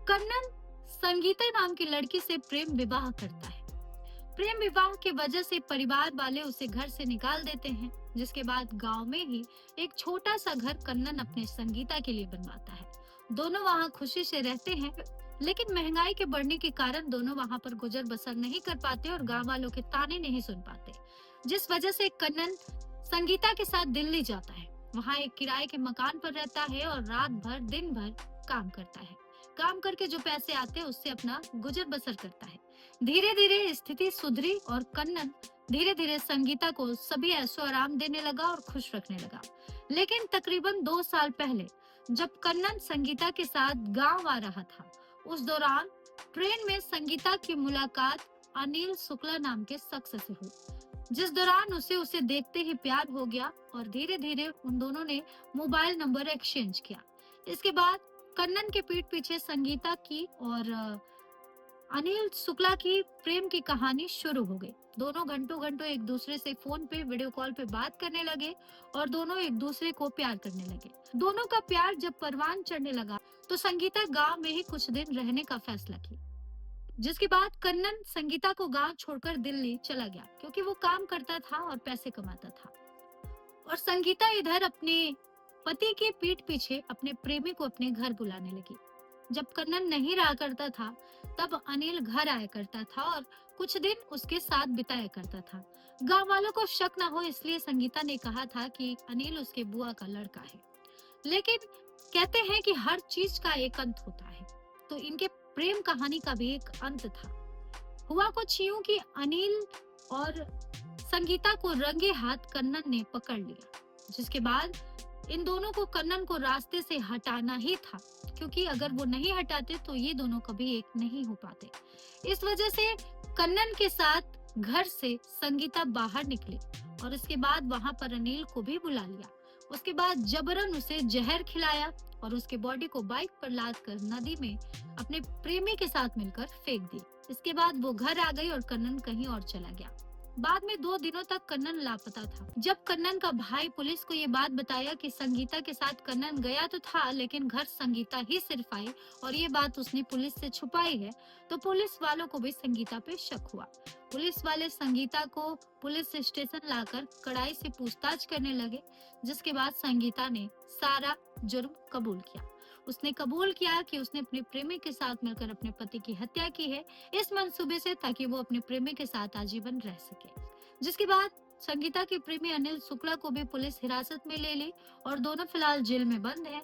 कन्नन संगीता नाम की लड़की से प्रेम विवाह करता है। प्रेम विवाह की वजह से परिवार वाले उसे घर से निकाल देते हैं, जिसके बाद गांव में ही एक छोटा सा घर कन्नन अपने संगीता के लिए बनवाता है। दोनों वहां खुशी से रहते हैं, लेकिन महंगाई के बढ़ने के कारण दोनों वहां पर गुजर बसर नहीं कर पाते और गांव वालों के ताने नहीं सुन पाते, जिस वजह से कन्नन संगीता के साथ दिल्ली जाता है। वहां एक किराए के मकान पर रहता है और रात भर दिन भर काम करता है। काम करके जो पैसे आते हैं उससे अपना गुजर बसर करता है। धीरे धीरे स्थिति सुधरी और कन्नन धीरे धीरे संगीता को सभी ऐशो आराम देने लगा और खुश रखने लगा। लेकिन तकरीबन 2 साल पहले जब कन्नन संगीता के साथ गांव आ रहा था, उस दौरान ट्रेन में संगीता की मुलाकात अनिल शुक्ला नाम के शख्स से हुई, जिस दौरान उसे देखते ही प्यार हो गया और धीरे धीरे उन दोनों ने मोबाइल नंबर एक्सचेंज किया। इसके बाद कन्नन के पीठ पीछे संगीता की और अनिल शुक्ला की प्रेम की कहानी शुरू हो गई। दोनों घंटों घंटों एक दूसरे से फोन पे वीडियो कॉल पे बात करने लगे और दोनों एक दूसरे को प्यार करने लगे। दोनों का प्यार जब परवान चढ़ने लगा तो संगीता गांव में ही कुछ दिन रहने का फैसला की, जिसके बाद कन्नन संगीता को गांव छोड़कर दिल्ली चला गया, क्योंकि वो काम करता था और पैसे कमाता था। और संगीता इधर अपने पति के पीठ पीछे अपने प्रेमी को अपने घर बुलाने लगी। जब कन्नन नहीं रहा करता था तब अनिल घर आया करता था और कुछ दिन उसके साथ बिताया करता था। गांव वालों को शक न हो इसलिए संगीता ने कहा था कि अनिल उसके बुआ का लड़का है। लेकिन कहते हैं कि हर चीज का एक अंत होता है, तो इनके प्रेम कहानी का भी एक अंत था। हुआ कुछ यूं कि अनिल और संगीता को रंगे हाथ कन्नन ने पकड़ लिया, जिसके बाद इन दोनों को कन्नन को रास्ते से हटाना ही था, क्योंकि अगर वो नहीं हटाते तो ये दोनों कभी एक नहीं हो पाते। इस वजह से कन्नन के साथ घर से संगीता बाहर निकली और इसके बाद वहां पर अनिल को भी बुला लिया। उसके बाद जबरन उसे जहर खिलाया और उसके बॉडी को बाइक पर लाद कर नदी में अपने प्रेमी के साथ मिलकर फेंक दी। इसके बाद वो घर आ गई और कन्नन कहीं और चला गया। बाद में 2 दिनों तक कन्नन लापता था। जब कन्नन का भाई पुलिस को ये बात बताया कि संगीता के साथ कन्नन गया तो था, लेकिन घर संगीता ही सिर्फ आई और ये बात उसने पुलिस से छुपाई है, तो पुलिस वालों को भी संगीता पे शक हुआ। पुलिस वाले संगीता को पुलिस स्टेशन लाकर कड़ाई से पूछताछ करने लगे, जिसके बाद संगीता ने सारा जुर्म कबूल किया। उसने कबूल किया कि उसने अपने प्रेमी के साथ मिलकर अपने पति की हत्या की है, इस मंसूबे से ताकि वो अपने प्रेमी के साथ आजीवन रह सके। जिसके बाद संगीता के प्रेमी अनिल शुक्ला को भी पुलिस हिरासत में ले ली और दोनों फिलहाल जेल में बंद हैं।